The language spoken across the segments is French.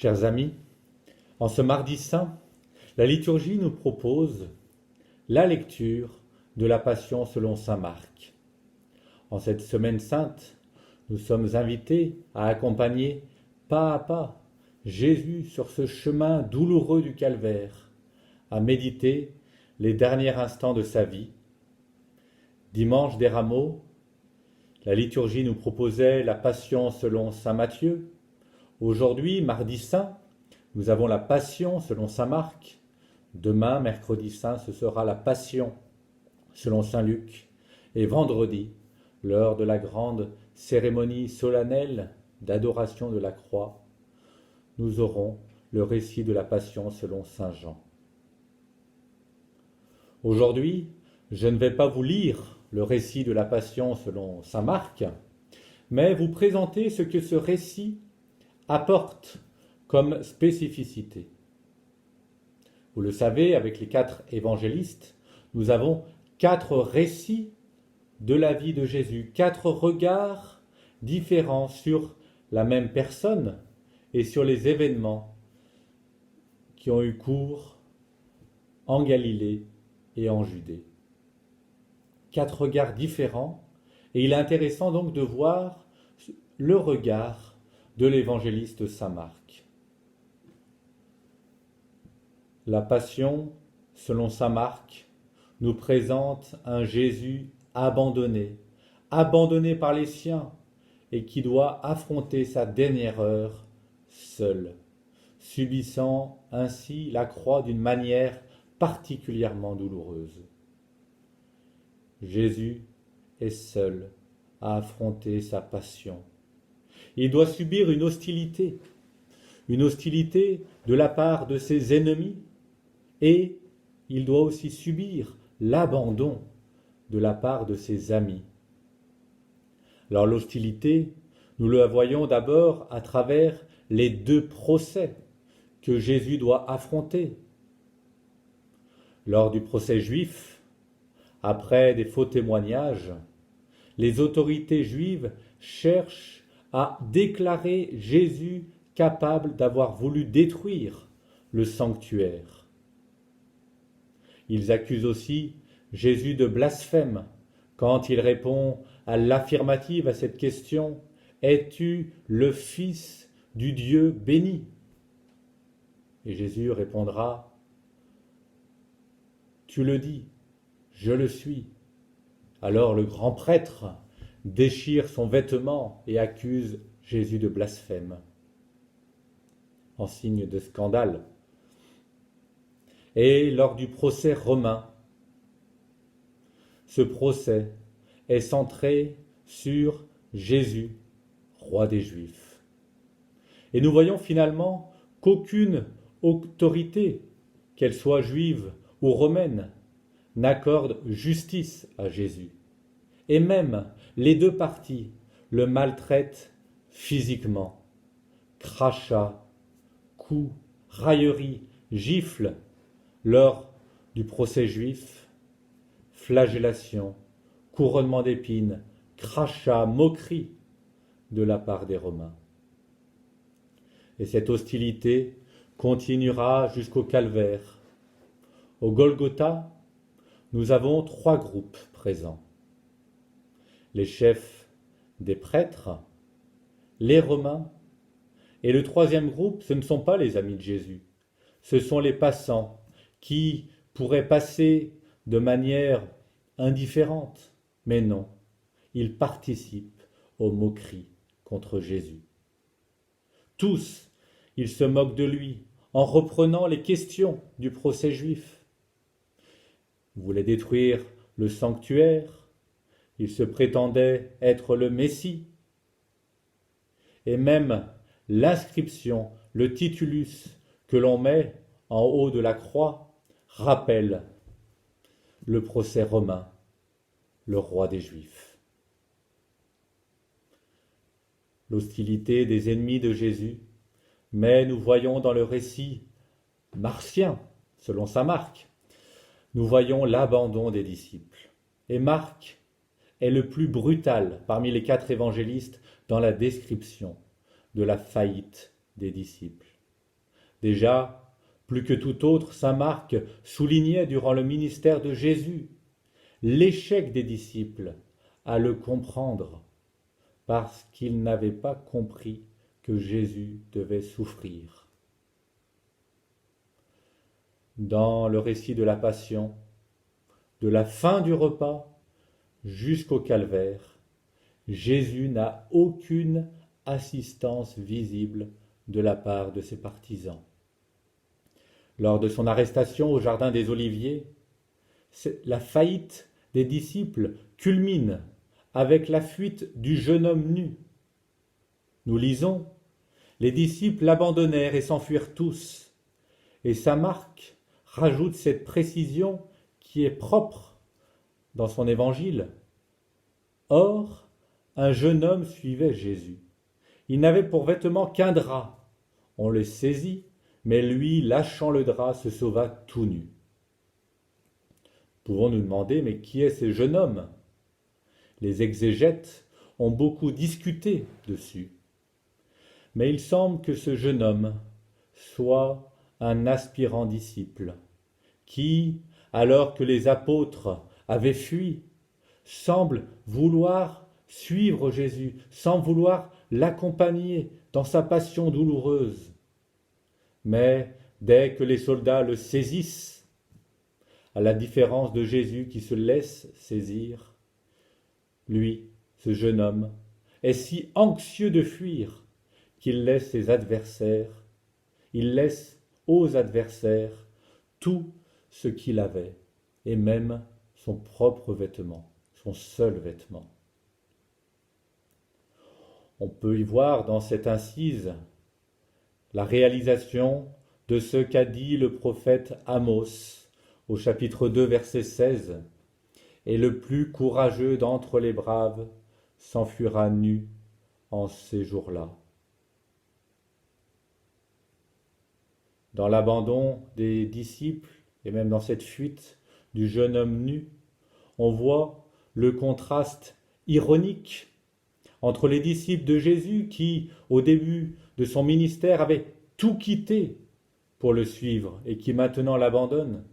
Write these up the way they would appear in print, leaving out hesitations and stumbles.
Chers amis, en ce mardi saint, la liturgie nous propose la lecture de la Passion selon saint Marc. En cette semaine sainte, nous sommes invités à accompagner pas à pas Jésus sur ce chemin douloureux du calvaire, à méditer les derniers instants de sa vie. Dimanche des Rameaux, la liturgie nous proposait la Passion selon saint Matthieu. Aujourd'hui, mardi saint, nous avons la Passion selon saint Marc. Demain, mercredi saint, ce sera la Passion selon saint Luc. Et vendredi, l'heure de la grande cérémonie solennelle d'adoration de la croix, nous aurons le récit de la Passion selon saint Jean. Aujourd'hui, je ne vais pas vous lire le récit de la Passion selon saint Marc, mais vous présenter ce que ce récit apporte comme spécificité. Vous le savez, avec les 4 évangélistes, nous avons 4 récits de la vie de Jésus, 4 regards différents sur la même personne et sur les événements qui ont eu cours en Galilée et en Judée. 4 regards différents, et il est intéressant donc de voir le regard de l'évangéliste saint Marc. La Passion, selon saint Marc, nous présente un Jésus abandonné par les siens, et qui doit affronter sa dernière heure seul, subissant ainsi la croix d'une manière particulièrement douloureuse. Jésus est seul à affronter sa passion. Il doit subir une hostilité de la part de ses ennemis, et il doit aussi subir l'abandon de la part de ses amis. Alors l'hostilité, nous la voyons d'abord à travers les 2 procès que Jésus doit affronter. Lors du procès juif, après des faux témoignages, les autorités juives cherchent à déclarer Jésus capable d'avoir voulu détruire le sanctuaire. Ils accusent aussi Jésus de blasphème quand il répond à l'affirmative à cette question « Es-tu le Fils du Dieu béni ?» Et Jésus répondra « Tu le dis, je le suis. » Alors le grand prêtre déchire son vêtement et accuse Jésus de blasphème, en signe de scandale. Et lors du procès romain, ce procès est centré sur Jésus, roi des Juifs. Et nous voyons finalement qu'aucune autorité, qu'elle soit juive ou romaine, n'accorde justice à Jésus. Et même les 2 parties le maltraitent physiquement. Crachats, coups, railleries, gifles lors du procès juif, flagellation, couronnement d'épines, crachats, moqueries de la part des Romains. Et cette hostilité continuera jusqu'au calvaire. Au Golgotha, nous avons 3 groupes présents. Les chefs des prêtres, les Romains, et le 3e groupe, ce ne sont pas les amis de Jésus, ce sont les passants qui pourraient passer de manière indifférente, mais non, ils participent aux moqueries contre Jésus. Tous, ils se moquent de lui en reprenant les questions du procès juif. Il voulait détruire le sanctuaire, il se prétendait être le Messie, et même l'inscription, le titulus que l'on met en haut de la croix rappelle le procès romain, le roi des Juifs. L'hostilité des ennemis de Jésus, mais nous voyons dans le récit marcien, selon saint Marc, nous voyons l'abandon des disciples. Et Marc est le plus brutal parmi les 4 évangélistes dans la description de la faillite des disciples. Déjà, plus que tout autre, saint Marc soulignait durant le ministère de Jésus l'échec des disciples à le comprendre, parce qu'ils n'avaient pas compris que Jésus devait souffrir. Dans le récit de la Passion, de la fin du repas jusqu'au calvaire, Jésus n'a aucune assistance visible de la part de ses partisans. Lors de son arrestation au jardin des Oliviers, la faillite des disciples culmine avec la fuite du jeune homme nu. Nous lisons, les disciples l'abandonnèrent et s'enfuirent tous. Et saint Marc rajoute cette précision qui est propre dans son évangile. Or, un jeune homme suivait Jésus. Il n'avait pour vêtement qu'un drap. On le saisit, mais lui, lâchant le drap, se sauva tout nu. Pouvons nous demander, mais qui est ce jeune homme? Les exégètes ont beaucoup discuté dessus. Mais il semble que ce jeune homme soit un aspirant disciple, qui, alors que les apôtres avaient fui, semble vouloir suivre Jésus, sans vouloir l'accompagner dans sa passion douloureuse. Mais dès que les soldats le saisissent, à la différence de Jésus qui se laisse saisir, lui, ce jeune homme, est si anxieux de fuir qu'il laisse ses adversaires, il laisse aux adversaires tout ce qu'il avait, et même son propre vêtement, son seul vêtement. On peut y voir dans cette incise la réalisation de ce qu'a dit le prophète Amos au chapitre 2, verset 16. « Et le plus courageux d'entre les braves s'enfuira nu en ces jours-là. » Dans l'abandon des disciples, et même dans cette fuite du jeune homme nu, on voit le contraste ironique entre les disciples de Jésus qui, au début de son ministère, avaient tout quitté pour le suivre et qui maintenant l'abandonnent.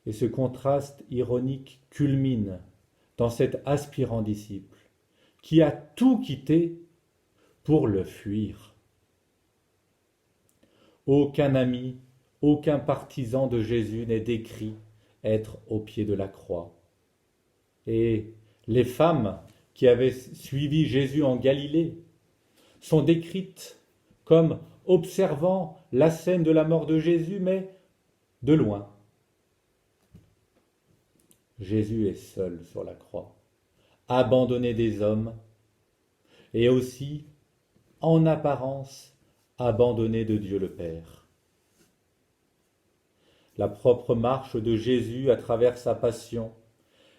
Et ce contraste ironique culmine dans cet aspirant disciple qui a tout quitté pour le fuir. Aucun ami, aucun partisan de Jésus n'est décrit être au pied de la croix. Et les femmes qui avaient suivi Jésus en Galilée sont décrites comme observant la scène de la mort de Jésus, mais de loin. Jésus est seul sur la croix, abandonné des hommes, et aussi, en apparence, abandonné de Dieu le Père. La propre marche de Jésus à travers sa passion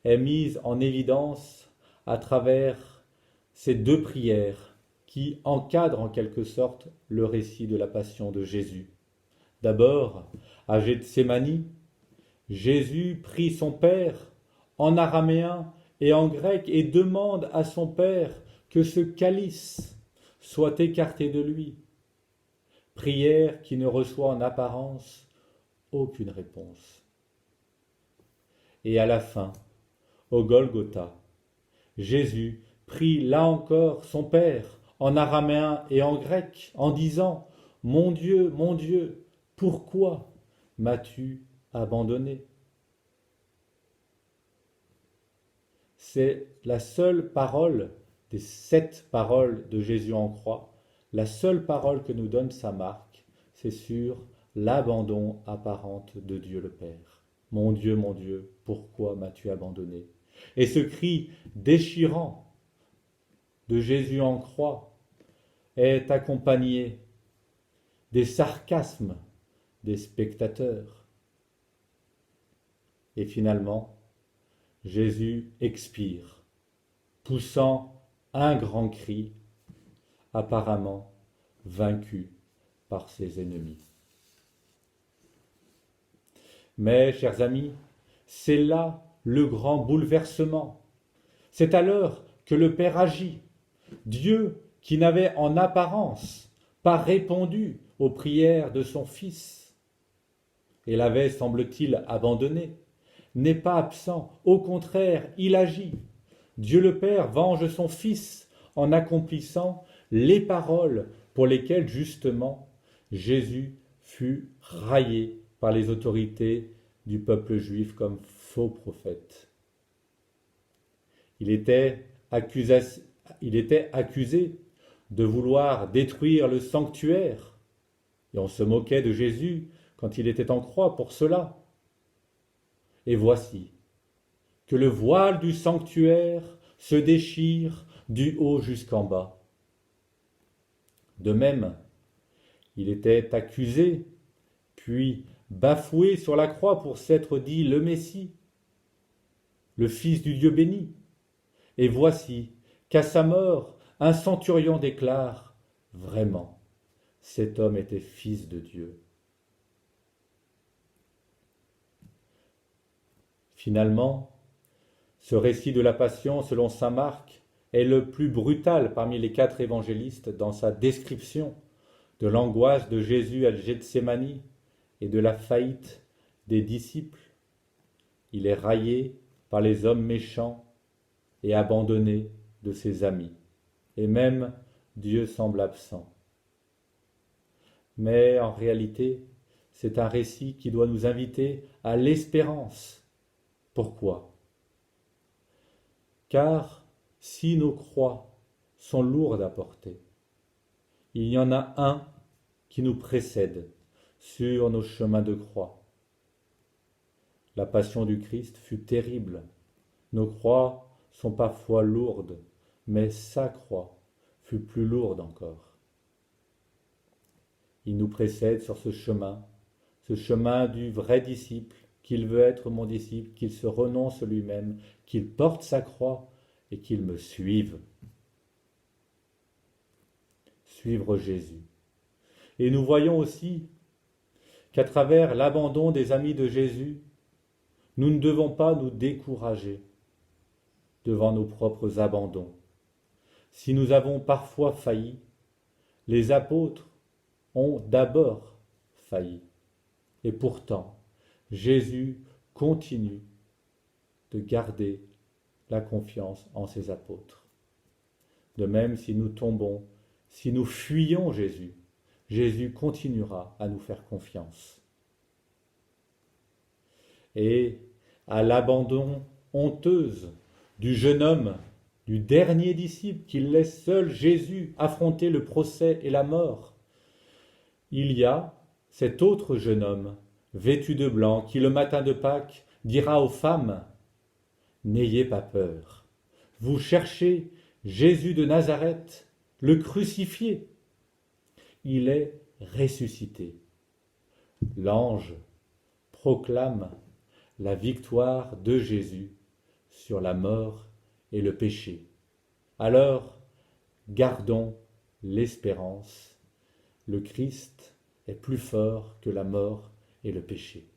est mise en évidence à travers ces deux prières qui encadrent en quelque sorte le récit de la passion de Jésus. D'abord, à Gethsémani, Jésus prie son Père en araméen et en grec et demande à son Père que ce calice soit écarté de lui. Prière qui ne reçoit en apparence aucune réponse. Et à la fin, au Golgotha, Jésus prie là encore son Père en araméen et en grec en disant « Mon Dieu, pourquoi m'as-tu abandonné ?» C'est la seule parole des 7 paroles de Jésus en croix, la seule parole que nous donne saint Marc, c'est sur l'abandon apparente de Dieu le Père. Mon Dieu, pourquoi m'as-tu abandonné ?» Et ce cri déchirant de Jésus en croix est accompagné des sarcasmes des spectateurs. Et finalement, Jésus expire, poussant un grand cri, apparemment vaincu par ses ennemis. Mais, chers amis, c'est là le grand bouleversement. C'est alors que le Père agit. Dieu, qui n'avait en apparence pas répondu aux prières de son Fils et l'avait, semble-t-il, abandonné, n'est pas absent, au contraire, il agit. Dieu le Père venge son Fils en accomplissant les paroles pour lesquelles, justement, Jésus fut raillé par les autorités du peuple juif comme faux prophète. Il était accusé de vouloir détruire le sanctuaire, et on se moquait de Jésus quand il était en croix pour cela. Et voici que le voile du sanctuaire se déchire du haut jusqu'en bas. De même, il était accusé, puis bafoué sur la croix pour s'être dit le Messie, le Fils du Dieu béni. Et voici qu'à sa mort, un centurion déclare « Vraiment, cet homme était fils de Dieu ». Finalement, ce récit de la Passion, selon saint Marc, est le plus brutal parmi les 4 évangélistes dans sa description de l'angoisse de Jésus à Gethsémani et de la faillite des disciples. Il est raillé par les hommes méchants et abandonné de ses amis. Et même Dieu semble absent. Mais en réalité, c'est un récit qui doit nous inviter à l'espérance. Pourquoi ? Car si nos croix sont lourdes à porter, il y en a un qui nous précède sur nos chemins de croix. La passion du Christ fut terrible. Nos croix sont parfois lourdes, mais sa croix fut plus lourde encore. Il nous précède sur ce chemin du vrai disciple, qu'il veut être mon disciple, qu'il se renonce lui-même, qu'il porte sa croix et qu'il me suive. Suivre Jésus. Et nous voyons aussi qu'à travers l'abandon des amis de Jésus, nous ne devons pas nous décourager devant nos propres abandons. Si nous avons parfois failli, les apôtres ont d'abord failli. Et pourtant, Jésus continue de garder la confiance en ses apôtres. De même, si nous tombons, si nous fuyons Jésus, Jésus continuera à nous faire confiance. Et à l'abandon honteuse du jeune homme, du dernier disciple qui laisse seul Jésus affronter le procès et la mort, il y a cet autre jeune homme, vêtu de blanc, qui le matin de Pâques dira aux femmes « N'ayez pas peur, vous cherchez Jésus de Nazareth, le crucifié. Il est ressuscité. » L'ange proclame la victoire de Jésus sur la mort et le péché. Alors, gardons l'espérance. Le Christ est plus fort que la mort et le péché.